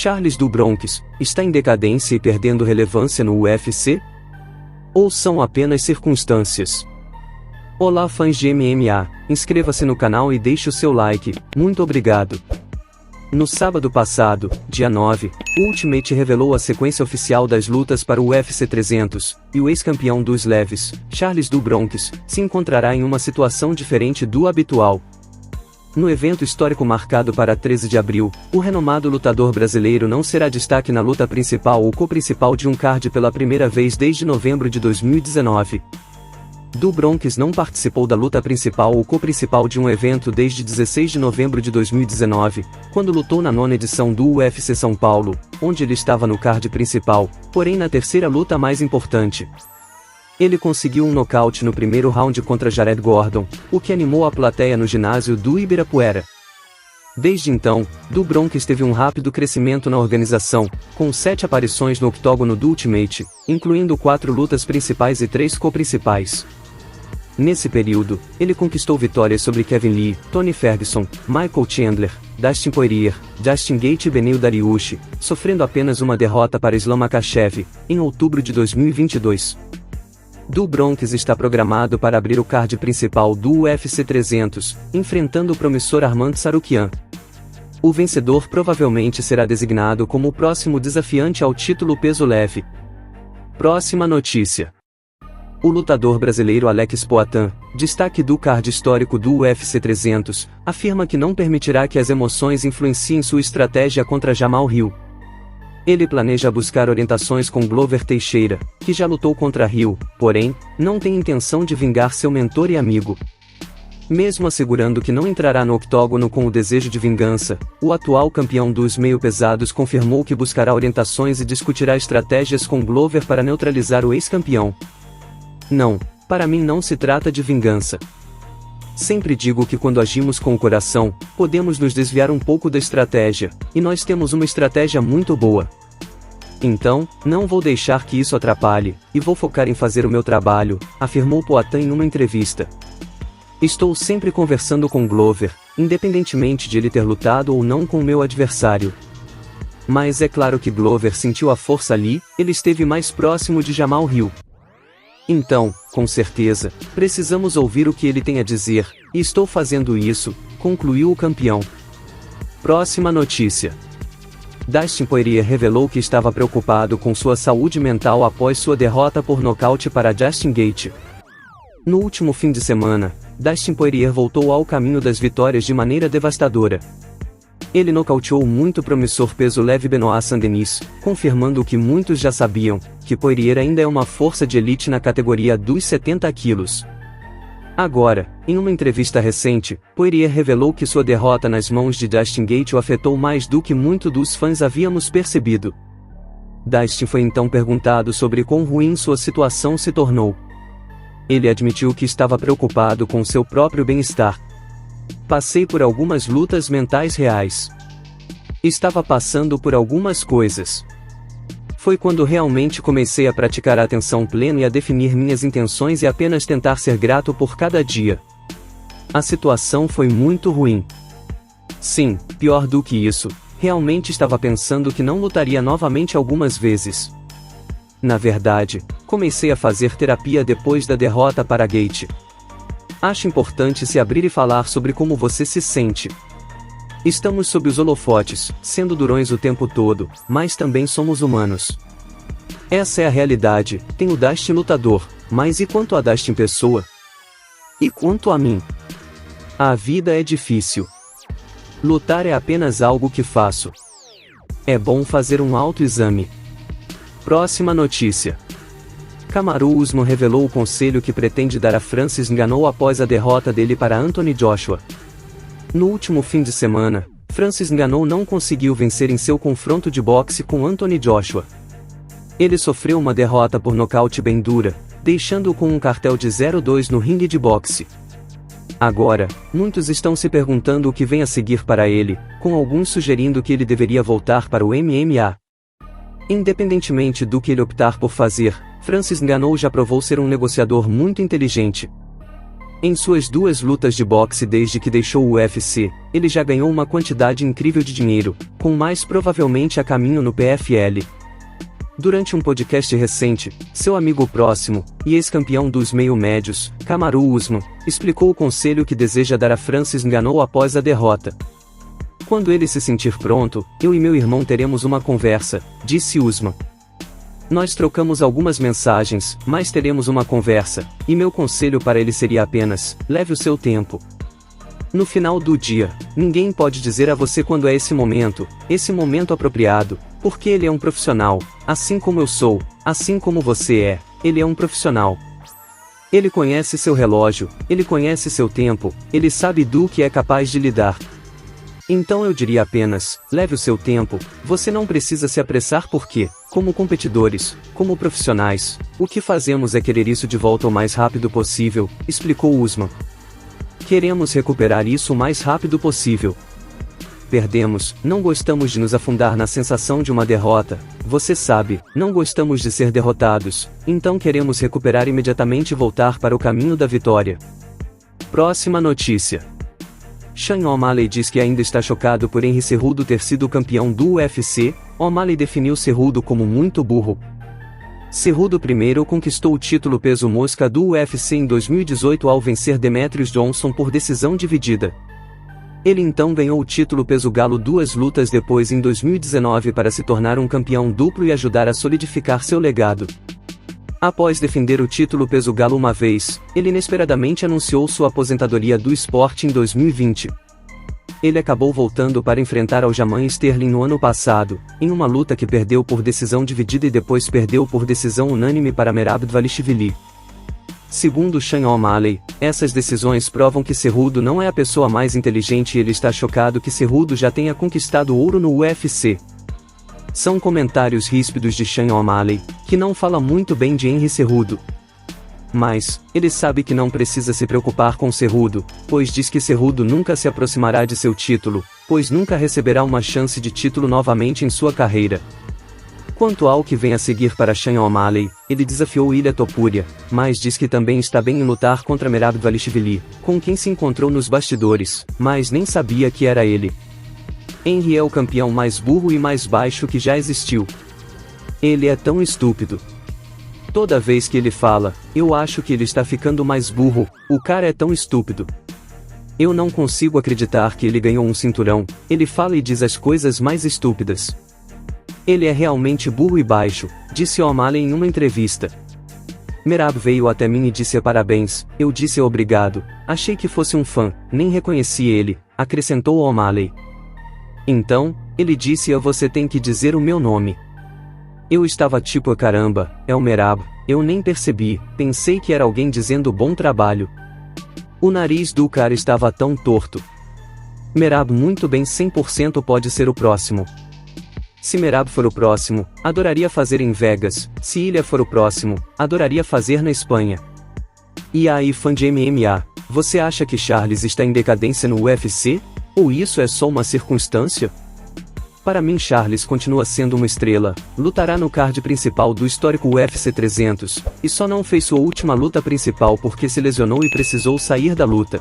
Charles do Bronx, está em decadência e perdendo relevância no UFC? Ou são apenas circunstâncias? Olá fãs de MMA, inscreva-se no canal e deixe o seu like, muito obrigado. No sábado passado, dia 9, o Ultimate revelou a sequência oficial das lutas para o UFC 300, e o ex-campeão dos leves, Charles do Bronx, se encontrará em uma situação diferente do habitual. No evento histórico marcado para 13 de abril, o renomado lutador brasileiro não será destaque na luta principal ou co-principal de um card pela primeira vez desde novembro de 2019. Do Bronx não participou da luta principal ou co-principal de um evento desde 16 de novembro de 2019, quando lutou na 9ª edição do UFC São Paulo, onde ele estava no card principal, porém na terceira luta mais importante. Ele conseguiu um nocaute no primeiro round contra Jared Gordon, o que animou a plateia no ginásio do Ibirapuera. Desde então, do Bronx teve um rápido crescimento na organização, com 7 aparições no octógono do Ultimate, incluindo 4 lutas principais e 3 co-principais. Nesse período, ele conquistou vitórias sobre Kevin Lee, Tony Ferguson, Michael Chandler, Dustin Poirier, Justin Gaethje e Beneil Dariush, sofrendo apenas uma derrota para Islam Makhachev, em outubro de 2022. Do Bronx está programado para abrir o card principal do UFC 300, enfrentando o promissor Arman Tsarukyan. O vencedor provavelmente será designado como o próximo desafiante ao título peso leve. Próxima notícia. O lutador brasileiro Alex Poatan, destaque do card histórico do UFC 300, afirma que não permitirá que as emoções influenciem sua estratégia contra Jamal Hill. Ele planeja buscar orientações com Glover Teixeira, que já lutou contra Hill, porém, não tem intenção de vingar seu mentor e amigo. Mesmo assegurando que não entrará no octógono com o desejo de vingança, o atual campeão dos meio-pesados confirmou que buscará orientações e discutirá estratégias com Glover para neutralizar o ex-campeão. Não, para mim não se trata de vingança. Sempre digo que quando agimos com o coração, podemos nos desviar um pouco da estratégia, e nós temos uma estratégia muito boa. Então, não vou deixar que isso atrapalhe, e vou focar em fazer o meu trabalho, afirmou Poatan em uma entrevista. Estou sempre conversando com Glover, independentemente de ele ter lutado ou não com o meu adversário. Mas é claro que Glover sentiu a força ali, ele esteve mais próximo de Jamal Hill. Então, com certeza, precisamos ouvir o que ele tem a dizer, e estou fazendo isso, concluiu o campeão. Próxima notícia. Dustin Poirier revelou que estava preocupado com sua saúde mental após sua derrota por nocaute para Justin Gaethje. No último fim de semana, Dustin Poirier voltou ao caminho das vitórias de maneira devastadora. Ele nocauteou o muito promissor peso leve Benoit Saint-Denis, confirmando o que muitos já sabiam, que Poirier ainda é uma força de elite na categoria dos 70 quilos. Agora, em uma entrevista recente, Poirier revelou que sua derrota nas mãos de Justin Gaethje o afetou mais do que muito dos fãs havíamos percebido. Dustin foi então perguntado sobre quão ruim sua situação se tornou. Ele admitiu que estava preocupado com seu próprio bem-estar. Passei por algumas lutas mentais reais. Estava passando por algumas coisas. Foi quando realmente comecei a praticar a atenção plena e a definir minhas intenções e apenas tentar ser grato por cada dia. A situação foi muito ruim. Sim, pior do que isso, realmente estava pensando que não lutaria novamente algumas vezes. Na verdade, comecei a fazer terapia depois da derrota para Gaethje. Acho importante se abrir e falar sobre como você se sente. Estamos sob os holofotes, sendo durões o tempo todo, mas também somos humanos. Essa é a realidade, tem o Dustin lutador, mas e quanto a Dustin pessoa? E quanto a mim? A vida é difícil. Lutar é apenas algo que faço. É bom fazer um autoexame. Próxima notícia. Kamaru Usman revelou o conselho que pretende dar a Francis Ngannou após a derrota dele para Anthony Joshua. No último fim de semana, Francis Ngannou não conseguiu vencer em seu confronto de boxe com Anthony Joshua. Ele sofreu uma derrota por nocaute bem dura, deixando-o com um cartel de 0-2 no ringue de boxe. Agora, muitos estão se perguntando o que vem a seguir para ele, com alguns sugerindo que ele deveria voltar para o MMA. Independentemente do que ele optar por fazer, Francis Ngannou já provou ser um negociador muito inteligente. Em suas 2 lutas de boxe desde que deixou o UFC, ele já ganhou uma quantidade incrível de dinheiro, com mais provavelmente a caminho no PFL. Durante um podcast recente, seu amigo próximo, e ex-campeão dos meio-médios, Kamaru Usman, explicou o conselho que deseja dar a Francis Ngannou após a derrota. Quando ele se sentir pronto, eu e meu irmão teremos uma conversa, disse Usman. Nós trocamos algumas mensagens, mas teremos uma conversa, e meu conselho para ele seria apenas, leve o seu tempo. No final do dia, ninguém pode dizer a você quando é esse momento apropriado, porque ele é um profissional, assim como eu sou, assim como você é, ele é um profissional. Ele conhece seu relógio, ele conhece seu tempo, ele sabe do que é capaz de lidar. Então eu diria apenas, leve o seu tempo, você não precisa se apressar porque, como competidores, como profissionais, o que fazemos é querer isso de volta o mais rápido possível, explicou Usman. Queremos recuperar isso o mais rápido possível. Perdemos, não gostamos de nos afundar na sensação de uma derrota, você sabe, não gostamos de ser derrotados, então queremos recuperar imediatamente e voltar para o caminho da vitória. Próxima notícia. Sean O'Malley diz que ainda está chocado por Henry Cejudo ter sido campeão do UFC. O'Malley definiu Cejudo como muito burro. Cejudo primeiro conquistou o título peso mosca do UFC em 2018 ao vencer Demetrius Johnson por decisão dividida. Ele então ganhou o título peso galo 2 lutas depois em 2019 para se tornar um campeão duplo e ajudar a solidificar seu legado. Após defender o título peso galo uma vez, ele inesperadamente anunciou sua aposentadoria do esporte em 2020. Ele acabou voltando para enfrentar Aljamain Sterling no ano passado, em uma luta que perdeu por decisão dividida e depois perdeu por decisão unânime para Merab Dvalishvili. Segundo Sean O'Malley, essas decisões provam que Cejudo não é a pessoa mais inteligente e ele está chocado que Cejudo já tenha conquistado ouro no UFC. São comentários ríspidos de Sean O'Malley, que não fala muito bem de Henry Cejudo. Mas, ele sabe que não precisa se preocupar com Cejudo, pois diz que Cejudo nunca se aproximará de seu título, pois nunca receberá uma chance de título novamente em sua carreira. Quanto ao que vem a seguir para Sean O'Malley, ele desafiou Ilia Topuria, mas diz que também está bem em lutar contra Merab Dvalishvili, com quem se encontrou nos bastidores, mas nem sabia que era ele. Henry é o campeão mais burro e mais baixo que já existiu. Ele é tão estúpido. Toda vez que ele fala, eu acho que ele está ficando mais burro, o cara é tão estúpido. Eu não consigo acreditar que ele ganhou um cinturão, ele fala e diz as coisas mais estúpidas. Ele é realmente burro e baixo, disse O'Malley em uma entrevista. Merab veio até mim e disse parabéns, eu disse obrigado, achei que fosse um fã, nem reconheci ele, acrescentou O'Malley. Então, ele disse você tem que dizer o meu nome. Eu estava tipo caramba, é o Merab, eu nem percebi, pensei que era alguém dizendo bom trabalho. O nariz do cara estava tão torto. Merab muito bem 100% pode ser o próximo. Se Merab for o próximo, adoraria fazer em Vegas, se Ilia for o próximo, adoraria fazer na Espanha. E aí fã de MMA, você acha que Charles está em decadência no UFC? Ou isso é só uma circunstância? Para mim Charles continua sendo uma estrela, lutará no card principal do histórico UFC 300, e só não fez sua última luta principal porque se lesionou e precisou sair da luta.